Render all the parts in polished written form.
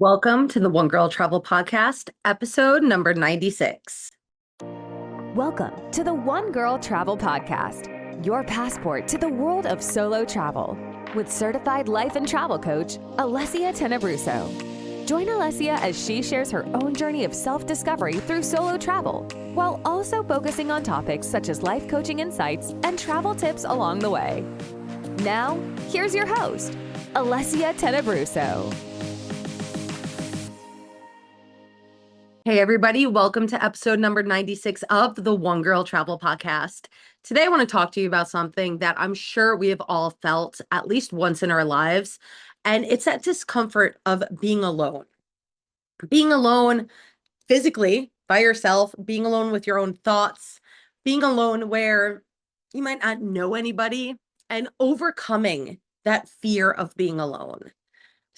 Welcome to the One Girl Travel Podcast, episode number 96. Welcome to the One Girl Travel Podcast, your passport to the world of solo travel, with certified life and travel coach, Alessia Tenebruso. Join Alessia as she shares her own journey of self-discovery through solo travel, while also focusing on topics such as life coaching insights and travel tips along the way. Now, here's your host, Alessia Tenebruso. Hey, everybody. Welcome to episode number 96 of the One Girl Travel Podcast. Today, I want to talk to you about something that I'm sure we have all felt at least once in our lives, and it's that discomfort of being alone. Being alone physically by yourself, being alone with your own thoughts, being alone where you might not know anybody, and overcoming that fear of being alone.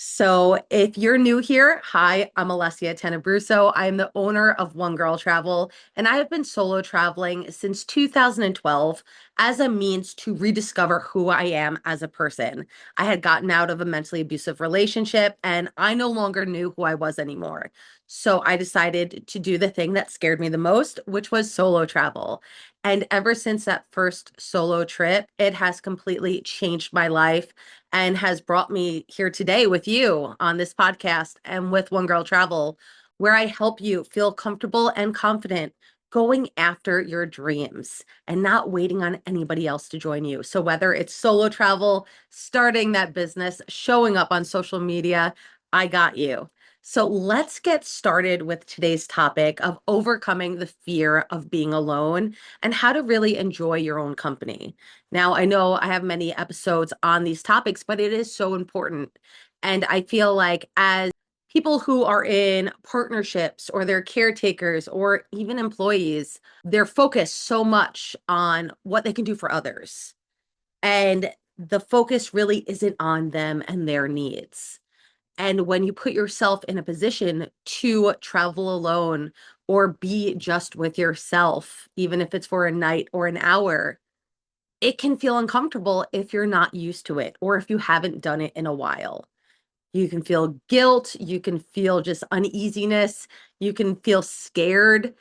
So if you're new here, hi, I'm Alessia Tenebruso. I am the owner of One Girl Travel, and I have been solo traveling since 2012 as a means to rediscover who I am as a person. I had gotten out of a mentally abusive relationship, and I no longer knew who I was anymore. So I decided to do the thing that scared me the most, which was solo travel. And ever since that first solo trip, it has completely changed my life and has brought me here today with you on this podcast and with One Girl Travel, where I help you feel comfortable and confident going after your dreams and not waiting on anybody else to join you. So whether it's solo travel, starting that business, showing up on social media, I got you. So let's get started with today's topic of overcoming the fear of being alone and how to really enjoy your own company. Now, I know I have many episodes on these topics, but it is so important. And I feel like as people who are in partnerships or they're caretakers or even employees, they're focused so much on what they can do for others. And the focus really isn't on them and their needs. And when you put yourself in a position to travel alone or be just with yourself, even if it's for a night or an hour, it can feel uncomfortable if you're not used to it or if you haven't done it in a while. You can feel guilt, you can feel just uneasiness, you can feel scared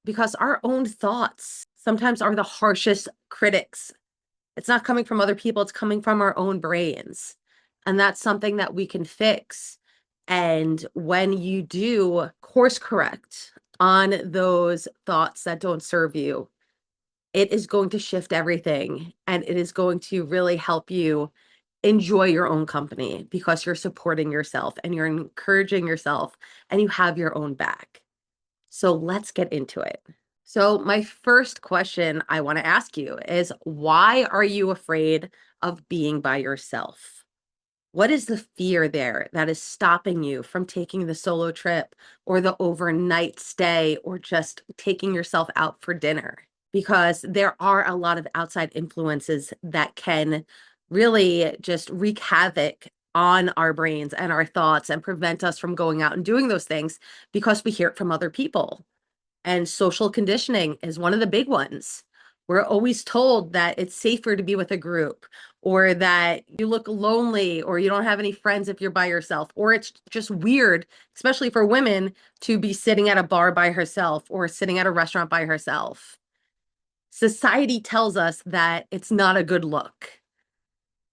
because our own thoughts sometimes are the harshest critics. It's not coming from other people, it's coming from our own brains. And that's something that we can fix. And when you do course correct on those thoughts that don't serve you, it is going to shift everything and it is going to really help you enjoy your own company because you're supporting yourself and you're encouraging yourself and you have your own back. So let's get into it. So my first question I want to ask you is, why are you afraid of being by yourself? What is the fear there that is stopping you from taking the solo trip or the overnight stay or just taking yourself out for dinner? Because there are a lot of outside influences that can really just wreak havoc on our brains and our thoughts and prevent us from going out and doing those things because we hear it from other people. And social conditioning is one of the big ones. We're always told that it's safer to be with a group, or that you look lonely, or you don't have any friends if you're by yourself, or it's just weird, especially for women, to be sitting at a bar by herself or sitting at a restaurant by herself. Society tells us that it's not a good look.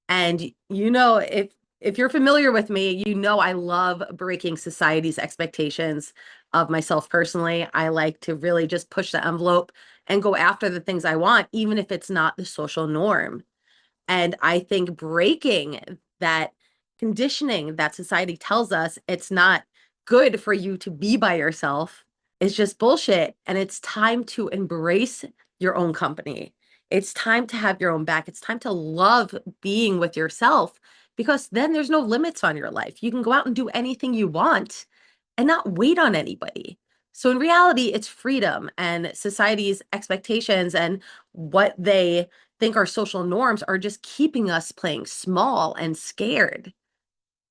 And if you're familiar with me, you know I love breaking society's expectations of myself personally. I like to really just push the envelope and go after the things I want, even if it's not the social norm. And I think breaking that conditioning that society tells us it's not good for you to be by yourself is just bullshit. And it's time to embrace your own company. It's time to have your own back. It's time to love being with yourself because then there's no limits on your life. You can go out and do anything you want and not wait on anybody. So in reality, it's freedom, and society's expectations and what they think our social norms are just keeping us playing small and scared.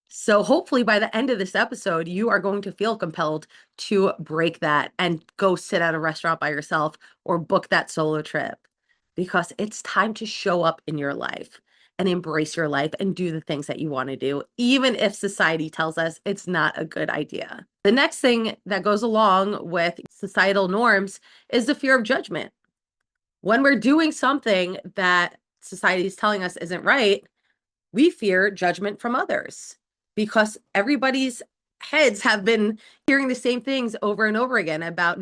So hopefully by the end of this episode, you are going to feel compelled to break that and go sit at a restaurant by yourself or book that solo trip because it's time to show up in your life. and embrace your life and do the things that you want to do, even if society tells us it's not a good idea. The next thing that goes along with societal norms is the fear of judgment. When we're doing something that society is telling us isn't right, we fear judgment from others because everybody's heads have been hearing the same things over and over again about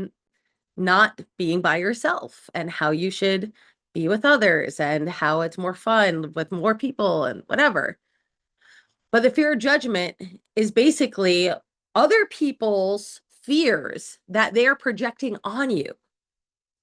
not being by yourself and how you should be with others and how it's more fun with more people and whatever. But the fear of judgment is basically other people's fears that they are projecting on you.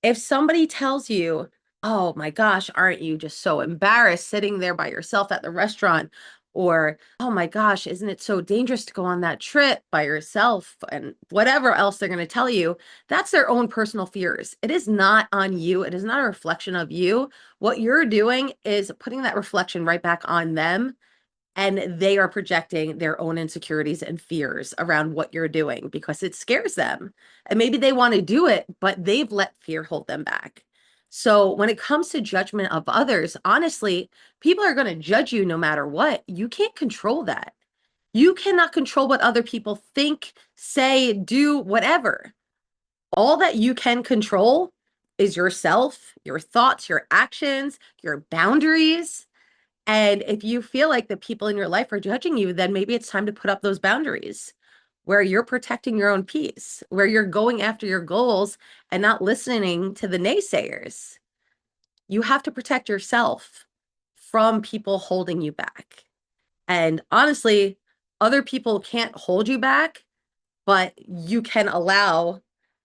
If somebody tells you, oh my gosh, aren't you just so embarrassed sitting there by yourself at the restaurant? Or, oh my gosh, isn't it so dangerous to go on that trip by yourself? And whatever else they're going to tell you, that's their own personal fears. It is not on you. It is not a reflection of you. What you're doing is putting that reflection right back on them, and they are projecting their own insecurities and fears around what you're doing because it scares them. And maybe they want to do it, but they've let fear hold them back. So when it comes to judgment of others, honestly, people are going to judge you no matter what. You can't control that. You cannot control what other people think, say, do, whatever. All that you can control is yourself, your thoughts, your actions, your boundaries. And if you feel like the people in your life are judging you, then maybe it's time to put up those boundaries where you're protecting your own peace, where you're going after your goals and not listening to the naysayers. You have to protect yourself from people holding you back. And honestly, other people can't hold you back, but you can allow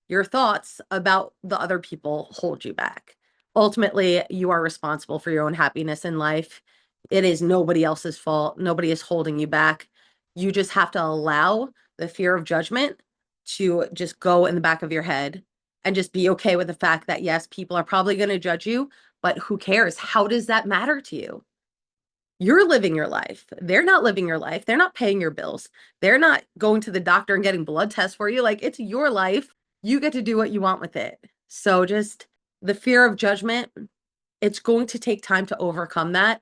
your thoughts about the other people hold you back. Ultimately, you are responsible for your own happiness in life. It is nobody else's fault. Nobody is holding you back. You just have to allow the fear of judgment to just go in the back of your head and just be okay with the fact that, yes, people are probably going to judge you, but who cares? How does that matter to you? You're living your life. They're not living your life. They're not paying your bills. They're not going to the doctor and getting blood tests for you. Like, it's your life. You get to do what you want with it. So just the fear of judgment, it's going to take time to overcome that,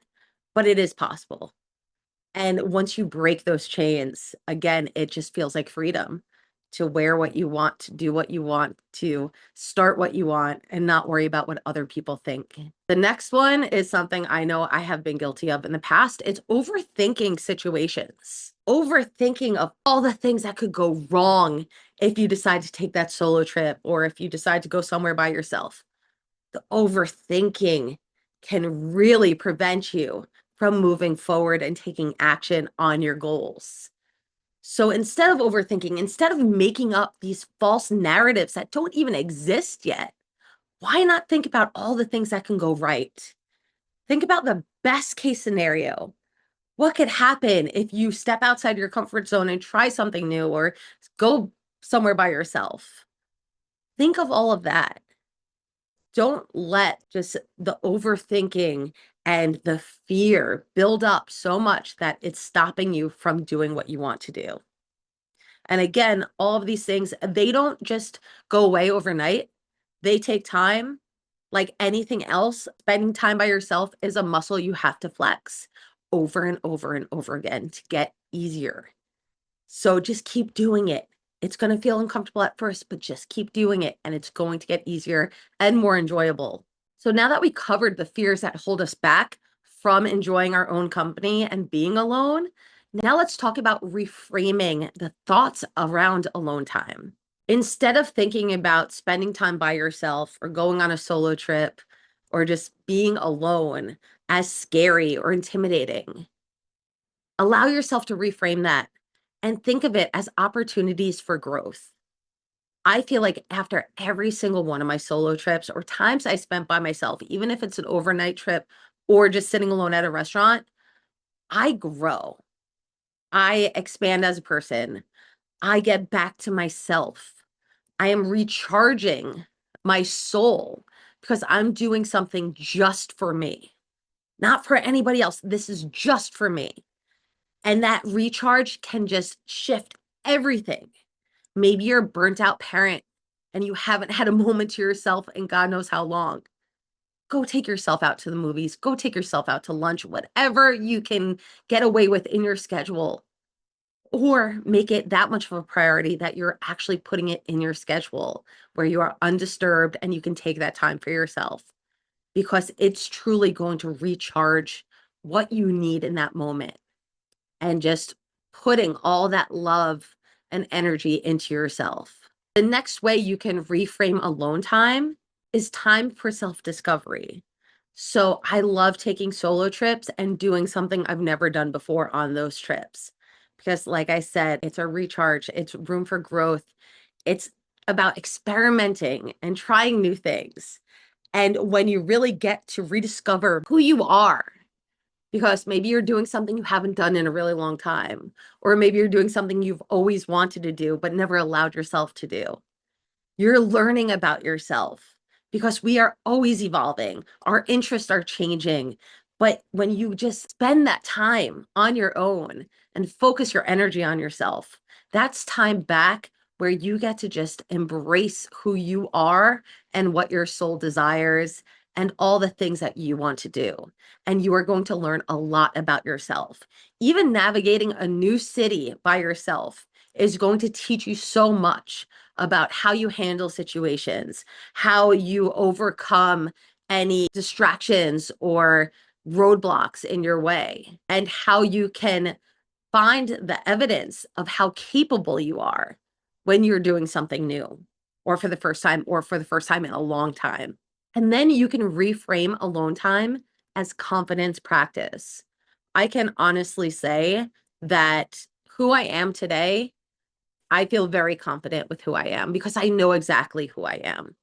but it is possible. And once you break those chains, again, it just feels like freedom to wear what you want, to do what you want, to start what you want, and not worry about what other people think. The next one is something I know I have been guilty of in the past. It's overthinking situations, overthinking of all the things that could go wrong if you decide to take that solo trip or if you decide to go somewhere by yourself. The overthinking can really prevent you from moving forward and taking action on your goals. So instead of overthinking, instead of making up these false narratives that don't even exist yet, why not think about all the things that can go right? Think about the best case scenario. What could happen if you step outside your comfort zone and try something new or go somewhere by yourself? Think of all of that. Don't let just the overthinking and the fear build up so much that it's stopping you from doing what you want to do. And again, all of these things, they don't just go away overnight. They take time. Like anything else, spending time by yourself is a muscle you have to flex over and over and over again to get easier. So just keep doing it. It's going to feel uncomfortable at first, but just keep doing it and it's going to get easier and more enjoyable. So now that we covered the fears that hold us back from enjoying our own company and being alone, now let's talk about reframing the thoughts around alone time. Instead of thinking about spending time by yourself or going on a solo trip or just being alone as scary or intimidating, allow yourself to reframe that and think of it as opportunities for growth. I feel like after every single one of my solo trips or times I spent by myself, even if it's an overnight trip or just sitting alone at a restaurant, I grow. I expand as a person. I get back to myself. I am recharging my soul because I'm doing something just for me, not for anybody else. This is just for me. And that recharge can just shift everything. Maybe you're a burnt out parent and you haven't had a moment to yourself in God knows how long. go take yourself out to the movies, go take yourself out to lunch, whatever you can get away with in your schedule, or make it that much of a priority that you're actually putting it in your schedule where you are undisturbed and you can take that time for yourself, because it's truly going to recharge what you need in that moment, and just putting all that love and energy into yourself. The next way you can reframe alone time is time for self-discovery. So I love taking solo trips and doing something I've never done before on those trips. Because, like I said, it's a recharge, it's room for growth, it's about experimenting and trying new things. And when you really get to rediscover who you are, because maybe you're doing something you haven't done in a really long time, or maybe you're doing something you've always wanted to do but never allowed yourself to do. You're learning about yourself because we are always evolving. Our interests are changing. But when you just spend that time on your own and focus your energy on yourself, that's time back where you get to just embrace who you are and what your soul desires and all the things that you want to do. And you are going to learn a lot about yourself. Even navigating a new city by yourself is going to teach you so much about how you handle situations, how you overcome any distractions or roadblocks in your way, and how you can find the evidence of how capable you are when you're doing something new, or for the first time, or for the first time in a long time. And then you can reframe alone time as confidence practice. I can honestly say that who I am today, I feel very confident with who I am because I know exactly who I am.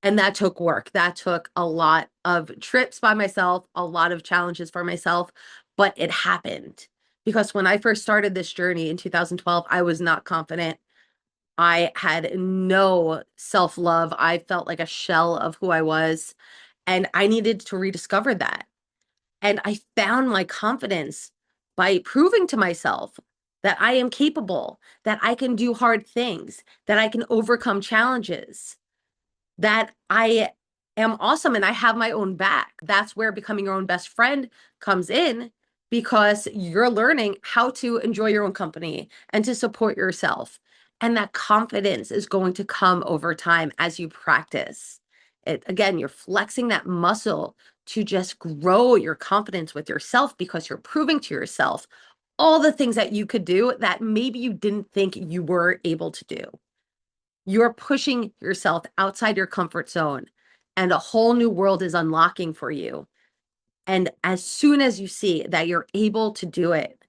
And that took work. That took a lot of trips by myself, a lot of challenges for myself, but it happened. Because when I first started this journey in 2012, I was not confident. I had no self-love. I felt like a shell of who I was, and I needed to rediscover that. And I found my confidence by proving to myself that I am capable, that I can do hard things, that I can overcome challenges, that I am awesome and I have my own back. That's where becoming your own best friend comes in, because you're learning how to enjoy your own company and to support yourself. And that confidence is going to come over time as you practice. It, again, you're flexing that muscle to just grow your confidence with yourself because you're proving to yourself all the things that you could do that maybe you didn't think you were able to do. You're pushing yourself outside your comfort zone, and a whole new world is unlocking for you. And as soon as you see that you're able to do it,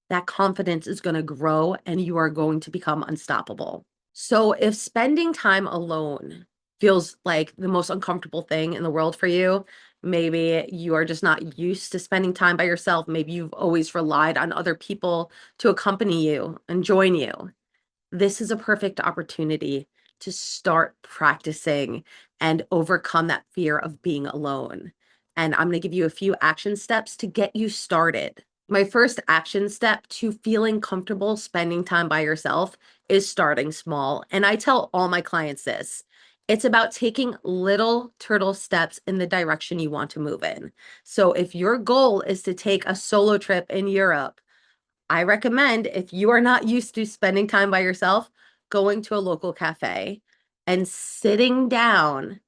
that confidence is going to grow and you are going to become unstoppable. So if spending time alone feels like the most uncomfortable thing in the world for you, maybe you are just not used to spending time by yourself. Maybe you've always relied on other people to accompany you and join you. This is a perfect opportunity to start practicing and overcome that fear of being alone. And I'm going to give you a few action steps to get you started. My first action step to feeling comfortable spending time by yourself is starting small. And I tell all my clients this. It's about taking little turtle steps in the direction you want to move in. So if your goal is to take a solo trip in Europe, I recommend, if you are not used to spending time by yourself, going to a local cafe and sitting down,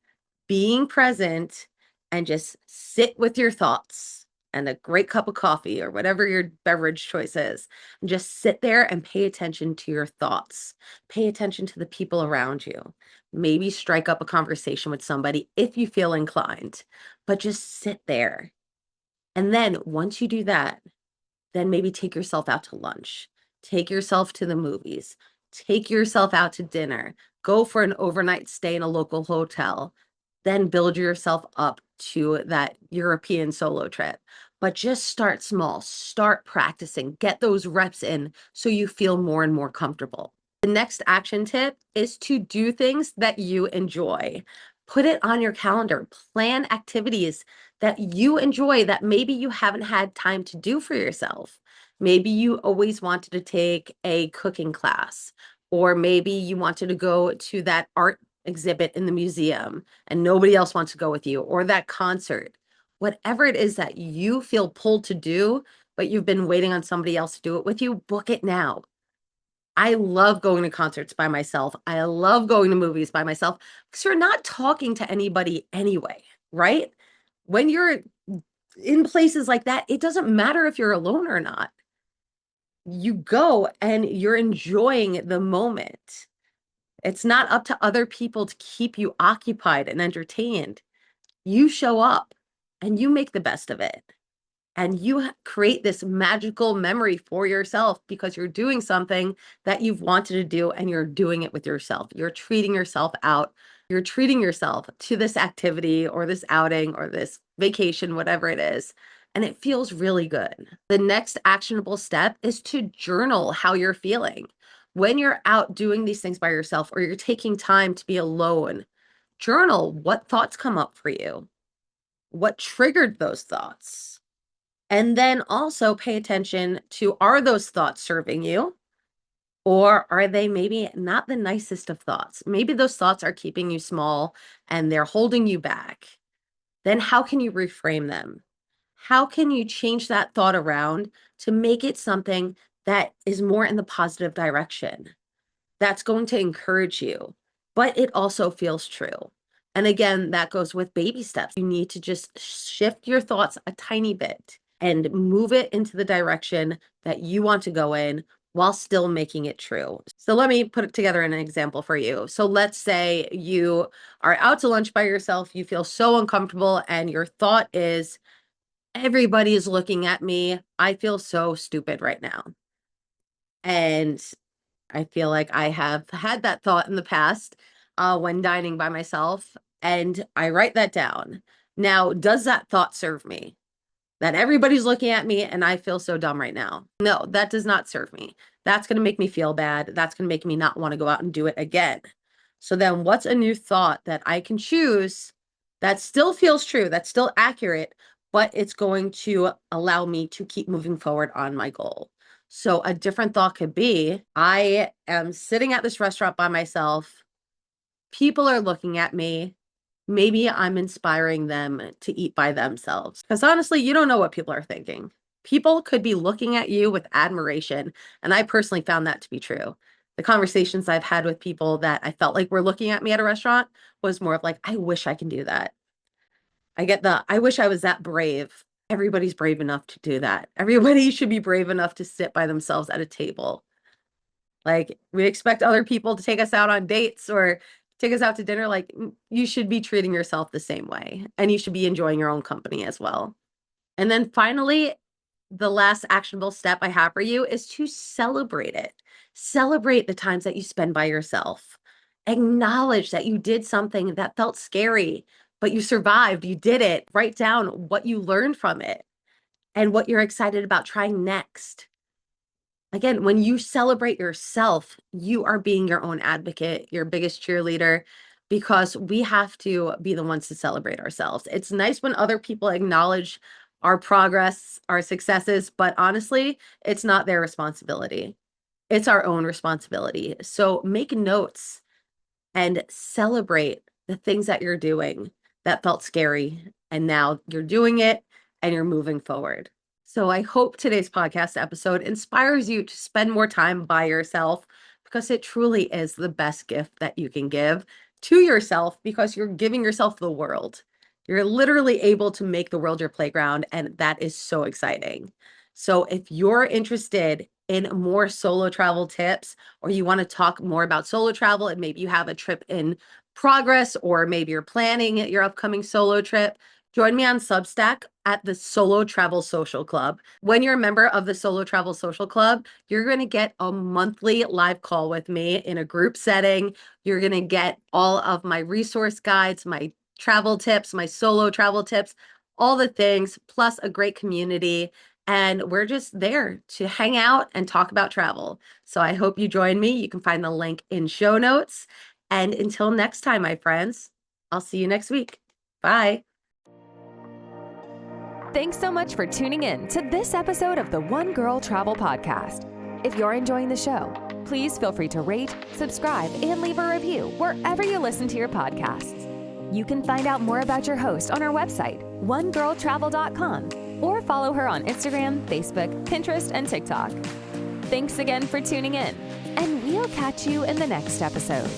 being present, and just sit with your thoughts and a great cup of coffee or whatever your beverage choice is. And just sit there and pay attention to your thoughts. Pay attention to the people around you. Maybe strike up a conversation with somebody if you feel inclined, but just sit there. And then once you do that, then maybe take yourself out to lunch, take yourself to the movies, take yourself out to dinner, go for an overnight stay in a local hotel, then build yourself up to that European solo trip. But just start small, start practicing, get those reps in so you feel more and more comfortable. The next action tip is to do things that you enjoy. Put it on your calendar, plan activities that you enjoy that maybe you haven't had time to do for yourself. Maybe you always wanted to take a cooking class, or maybe you wanted to go to that art exhibit in the museum and nobody else wants to go with you, or that concert, whatever it is that you feel pulled to do, but you've been waiting on somebody else to do it with you, book it now. I love going to concerts by myself. I love going to movies by myself because you're not talking to anybody anyway, right? When you're in places like that, it doesn't matter if you're alone or not. You go and you're enjoying the moment. It's not up to other people to keep you occupied and entertained. You show up and you make the best of it. And you create this magical memory for yourself because you're doing something that you've wanted to do and you're doing it with yourself. You're treating yourself out. You're treating yourself to this activity or this outing or this vacation, whatever it is. And it feels really good. The next actionable step is to journal how you're feeling. When you're out doing these things by yourself or you're taking time to be alone, journal what thoughts come up for you. What triggered those thoughts? And then also pay attention to, are those thoughts serving you? Or are they maybe not the nicest of thoughts? Maybe those thoughts are keeping you small and they're holding you back. Then how can you reframe them? How can you change that thought around to make it something that is more in the positive direction? That's going to encourage you, but it also feels true. And again, that goes with baby steps. You need to just shift your thoughts a tiny bit and move it into the direction that you want to go in while still making it true. So let me put it together in an example for you. So let's say you are out to lunch by yourself, you feel so uncomfortable, and your thought is, everybody is looking at me. I feel so stupid right now. And I feel like I have had that thought in the past when dining by myself, and I write that down. Now, does that thought serve me? That everybody's looking at me and I feel so dumb right now. No, that does not serve me. That's going to make me feel bad. That's going to make me not want to go out and do it again. So then what's a new thought that I can choose that still feels true, that's still accurate, but it's going to allow me to keep moving forward on my goal? So a different thought could be, I am sitting at this restaurant by myself. People are looking at me. Maybe I'm inspiring them to eat by themselves. Because honestly, you don't know what people are thinking. People could be looking at you with admiration. And I personally found that to be true. The conversations I've had with people that I felt like were looking at me at a restaurant was more of like, I wish I can do that. I wish I was that brave. Everybody's brave enough to do that. Everybody should be brave enough to sit by themselves at a table. Like, we expect other people to take us out on dates or take us out to dinner. Like, you should be treating yourself the same way, and you should be enjoying your own company as well. And then finally, the last actionable step I have for you is to celebrate it. Celebrate the times that you spend by yourself. Acknowledge that you did something that felt scary, but you survived. You did it. Write down what you learned from it and what you're excited about trying next. Again, when you celebrate yourself, you are being your own advocate, your biggest cheerleader, because we have to be the ones to celebrate ourselves. It's nice when other people acknowledge our progress, our successes, but honestly, it's not their responsibility. It's our own responsibility. So make notes and celebrate the things that you're doing that felt scary. And now you're doing it and you're moving forward. So I hope today's podcast episode inspires you to spend more time by yourself, because it truly is the best gift that you can give to yourself, because you're giving yourself the world. You're literally able to make the world your playground, and that is so exciting. So if you're interested in more solo travel tips, or you want to talk more about solo travel, and maybe you have a trip in progress, or maybe you're planning your upcoming solo trip, join me on Substack at the Solo Travel Social Club. When you're a member of the Solo Travel Social Club, you're going to get a monthly live call with me in a group setting. You're going to get all of my resource guides, my travel tips, my solo travel tips, all the things, plus a great community. And we're just there to hang out and talk about travel. So I hope you join me. You can find the link in show notes. And until next time, my friends, I'll see you next week. Bye. Thanks so much for tuning in to this episode of the One Girl Travel Podcast. If you're enjoying the show, Please feel free to rate, subscribe, and leave a review wherever you listen to your podcasts. You can find out more about your host on our website, onegirltravel.com, or follow her on Instagram, Facebook, Pinterest, and TikTok. Thanks again for tuning in, and we'll catch you in the next episode.